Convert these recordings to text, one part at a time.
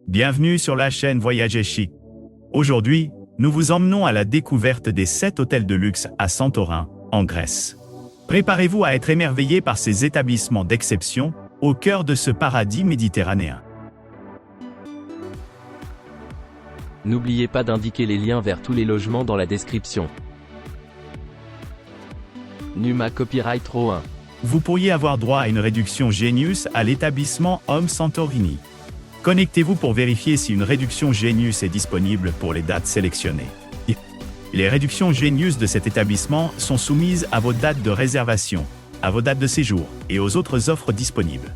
Bienvenue sur la chaîne Voyager Chic. Aujourd'hui, nous vous emmenons à la découverte des 7 hôtels de luxe à Santorin, en Grèce. Préparez-vous à être émerveillés par ces établissements d'exception au cœur de ce paradis méditerranéen. N'oubliez pas d'indiquer les liens vers tous les logements dans la description. Numa Copyright Row 1. Vous pourriez avoir droit à une réduction Genius à l'établissement Home Santorini. Connectez-vous pour vérifier si une réduction Genius est disponible pour les dates sélectionnées. Les réductions Genius de cet établissement sont soumises à vos dates de réservation, à vos dates de séjour et aux autres offres disponibles.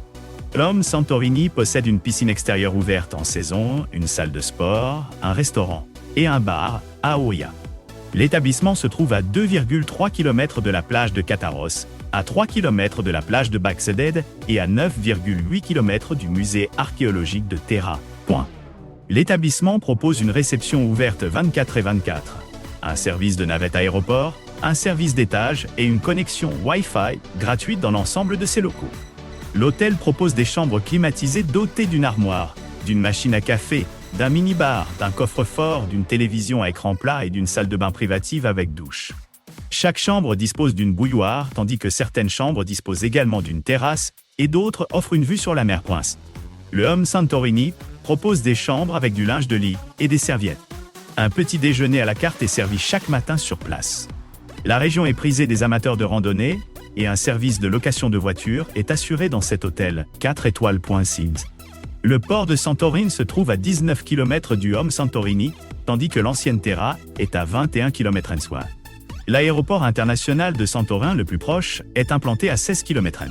Home Santorini possède une piscine extérieure ouverte en saison, une salle de sport, un restaurant et un bar à Oia. L'établissement se trouve à 2,3 km de la plage de Kataros, à 3 km de la plage de Bakseded et à 9,8 km du musée archéologique de Terra. L'établissement propose une réception ouverte 24/24, un service de navette aéroport, un service d'étage et une connexion Wi-Fi gratuite dans l'ensemble de ses locaux. L'hôtel propose des chambres climatisées dotées d'une armoire, d'une machine à café, d'un mini-bar, d'un coffre-fort, d'une télévision à écran plat et d'une salle de bain privative avec douche. Chaque chambre dispose d'une bouilloire, tandis que certaines chambres disposent également d'une terrasse et d'autres offrent une vue sur la mer. Le Home Santorini propose des chambres avec du linge de lit et des serviettes. Un petit déjeuner à la carte est servi chaque matin sur place. La région est prisée des amateurs de randonnée et un service de location de voitures est assuré dans cet hôtel 4 étoiles. Le port de Santorin se trouve à 19 km du Home Santorini, tandis que l'ancienne Terra est à 21 km. L'aéroport international de Santorin le plus proche est implanté à 16 km.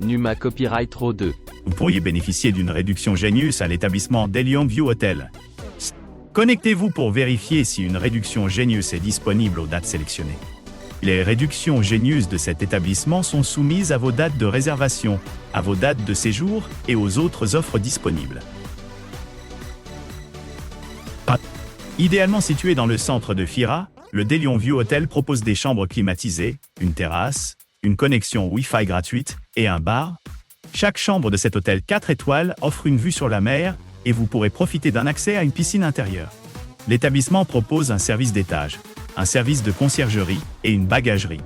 Numa Copyright Row 2. Vous pourriez bénéficier d'une réduction Genius à l'établissement Delium View Hotel. Connectez-vous pour vérifier si une réduction Genius est disponible aux dates sélectionnées. Les réductions Genius de cet établissement sont soumises à vos dates de réservation, à vos dates de séjour et aux autres offres disponibles. Idéalement situé dans le centre de Fira, le Delium View Hotel propose des chambres climatisées, une terrasse, une connexion Wi-Fi gratuite et un bar. Chaque chambre de cet hôtel 4 étoiles offre une vue sur la mer et vous pourrez profiter d'un accès à une piscine intérieure. L'établissement propose un service d'étage, un service de conciergerie et une bagagerie.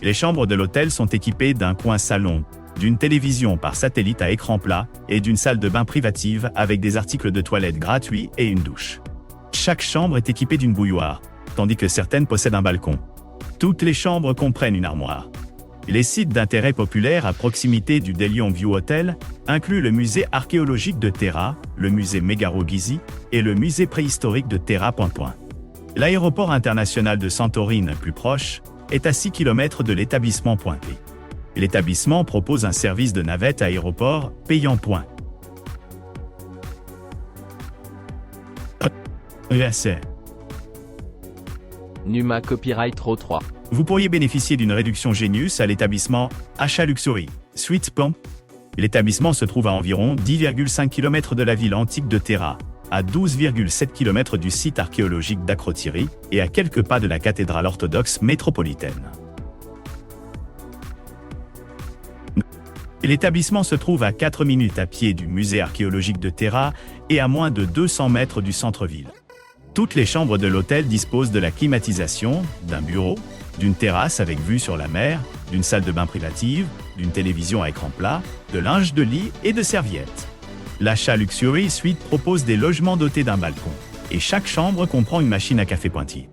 Les chambres de l'hôtel sont équipées d'un coin salon, d'une télévision par satellite à écran plat et d'une salle de bain privative avec des articles de toilette gratuits et une douche. Chaque chambre est équipée d'une bouilloire, tandis que certaines possèdent un balcon. Toutes les chambres comprennent une armoire. Les sites d'intérêt populaire à proximité du Delium View Hotel incluent le musée archéologique de Terra, le musée Megaro Gizi et le musée préhistorique de Terra. L'aéroport international de Santorin plus proche est à 6 km de l'établissement. L'établissement propose un service de navette aéroport payant. Numa Copyright Row 3. Vous pourriez bénéficier d'une réduction Genius à l'établissement Achat Luxury Suite. L'établissement se trouve à environ 10,5 km de la ville antique de Terra, à 12,7 km du site archéologique d'Akrotiri et à quelques pas de la cathédrale orthodoxe métropolitaine. L'établissement se trouve à 4 minutes à pied du musée archéologique de Terra et à moins de 200 mètres du centre-ville. Toutes les chambres de l'hôtel disposent de la climatisation, d'un bureau, d'une terrasse avec vue sur la mer, d'une salle de bain privative, d'une télévision à écran plat, de linge de lit et de serviettes. L'achat Luxury Suite propose des logements dotés d'un balcon, et chaque chambre comprend une machine à café pointillé.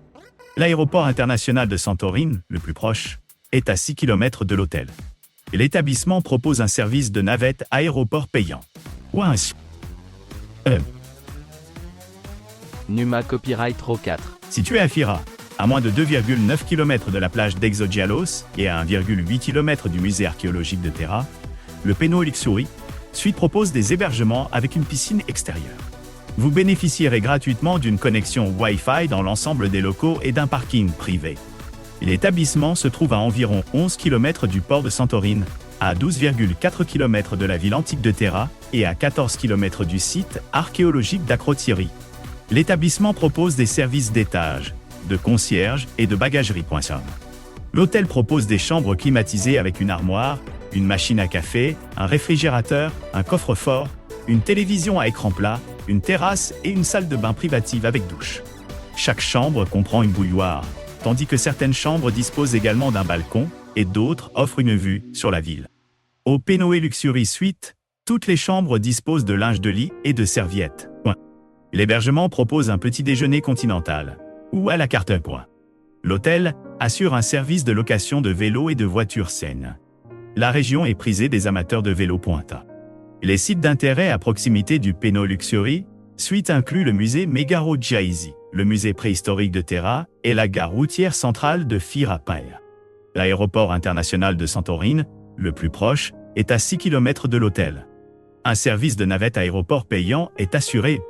L'aéroport international de Santorin, le plus proche, est à 6 km de l'hôtel. L'établissement propose un service de navette aéroport payant. Numa Copyright Row 4. Situé à Fira, à moins de 2,9 km de la plage d'Exogialos et à 1,8 km du musée archéologique de Terra, le Peno Luxury Suite propose des hébergements avec une piscine extérieure. Vous bénéficierez gratuitement d'une connexion Wi-Fi dans l'ensemble des locaux et d'un parking privé. L'établissement se trouve à environ 11 km du port de Santorin, à 12,4 km de la ville antique de Terra et à 14 km du site archéologique d'Akrotiri. L'établissement propose des services d'étage, de concierge et de bagagerie. L'hôtel propose des chambres climatisées avec une armoire, une machine à café, un réfrigérateur, un coffre-fort, une télévision à écran plat, une terrasse et une salle de bain privative avec douche. Chaque chambre comprend une bouilloire, tandis que certaines chambres disposent également d'un balcon et d'autres offrent une vue sur la ville. Au Penoe Luxury Suite, toutes les chambres disposent de linge de lit et de serviettes. L'hébergement propose un petit déjeuner continental, ou à la carte. L'hôtel assure un service de location de vélos et de voitures saines. La région est prisée des amateurs de vélos. Les sites d'intérêt à proximité du Penoe Luxury Suite incluent le musée Megaro Giaisi, le musée préhistorique de Terra et la gare routière centrale de Firapaya. L'aéroport international de Santorini, le plus proche, est à 6 km de l'hôtel. Un service de navette aéroport payant est assuré.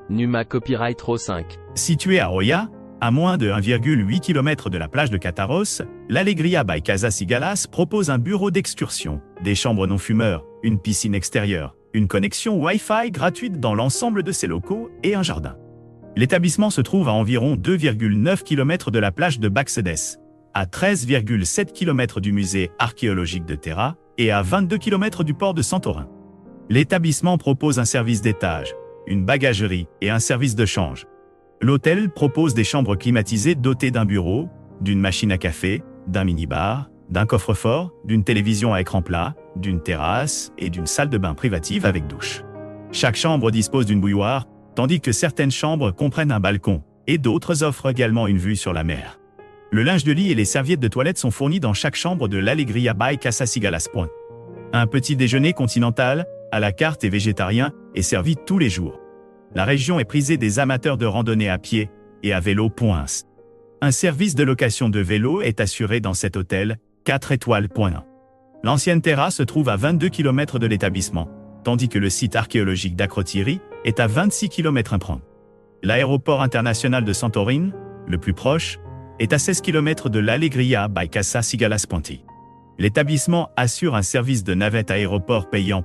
Numa Copyright Row 5. Situé à Oya, à moins de 1,8 km de la plage de Cataros, l'Alegria by Casa Cigalas propose un bureau d'excursion, des chambres non-fumeurs, une piscine extérieure, une connexion Wi-Fi gratuite dans l'ensemble de ses locaux et un jardin. L'établissement se trouve à environ 2,9 km de la plage de Baxedes, à 13,7 km du musée archéologique de Terra et à 22 km du port de Santorin. L'établissement propose un service d'étage, une bagagerie et un service de change. L'hôtel propose des chambres climatisées dotées d'un bureau, d'une machine à café, d'un minibar, d'un coffre-fort, d'une télévision à écran plat, d'une terrasse et d'une salle de bain privative avec douche. Chaque chambre dispose d'une bouilloire, tandis que certaines chambres comprennent un balcon, et d'autres offrent également une vue sur la mer. Le linge de lit et les serviettes de toilette sont fournis dans chaque chambre de l'Alegria by Casa Cigalas. Un petit déjeuner continental, à la carte et végétarien, est servi tous les jours. La région est prisée des amateurs de randonnée à pied et à vélo. Un service de location de vélo est assuré dans cet hôtel, 4 étoiles. L'ancienne Terra se trouve à 22 km de l'établissement, tandis que le site archéologique d'Akrotiri est à 26 km. L'aéroport international de Santorini, le plus proche, est à 16 km de l'Alegria by Casa Cigalas. L'établissement assure un service de navette aéroport payant.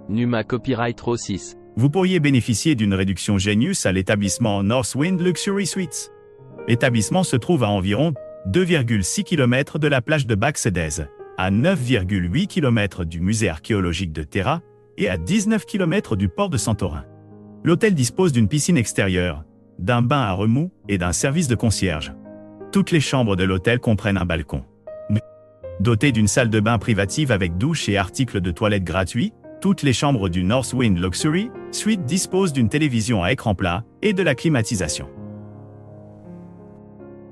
Numa Copyright Row 6. Vous pourriez bénéficier d'une réduction Genius à l'établissement Northwind Luxury Suites. L'établissement se trouve à environ 2,6 km de la plage de Baxedes, à 9,8 km du musée archéologique de Terra et à 19 km du port de Santorin. L'hôtel dispose d'une piscine extérieure, d'un bain à remous et d'un service de concierge. Toutes les chambres de l'hôtel comprennent un balcon. Dotées d'une salle de bain privative avec douche et articles de toilette gratuits, toutes les chambres du Northwind Luxury Suite disposent d'une télévision à écran plat et de la climatisation.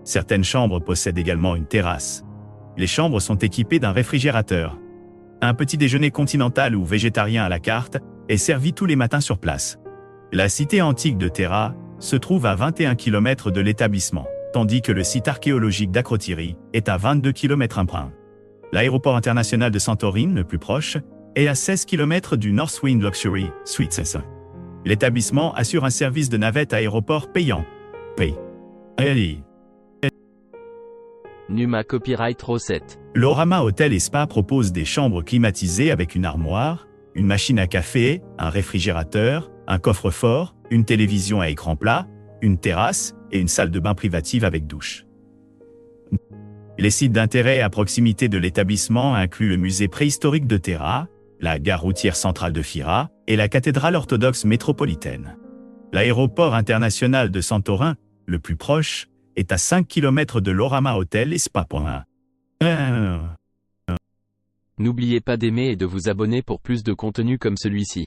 Certaines chambres possèdent également une terrasse. Les chambres sont équipées d'un réfrigérateur. Un petit déjeuner continental ou végétarien à la carte est servi tous les matins sur place. La cité antique de Terra se trouve à 21 km de l'établissement, tandis que le site archéologique d'Akrotiri est à 22 km. L'aéroport international de Santorini, le plus proche, est à 16 km du Northwind Luxury Suites. L'établissement assure un service de navette aéroport payant. Numa Copyright Row 7. L'Orama Hotel et Spa propose des chambres climatisées avec une armoire, une machine à café, un réfrigérateur, un coffre-fort, une télévision à écran plat, une terrasse et une salle de bain privative avec douche. Les sites d'intérêt à proximité de l'établissement incluent le musée préhistorique de Terra, la gare routière centrale de Fira et la cathédrale orthodoxe métropolitaine. L'aéroport international de Santorin, le plus proche, est à 5 km de l'Orama Hotel et Spa. N'oubliez pas d'aimer et de vous abonner pour plus de contenu comme celui-ci.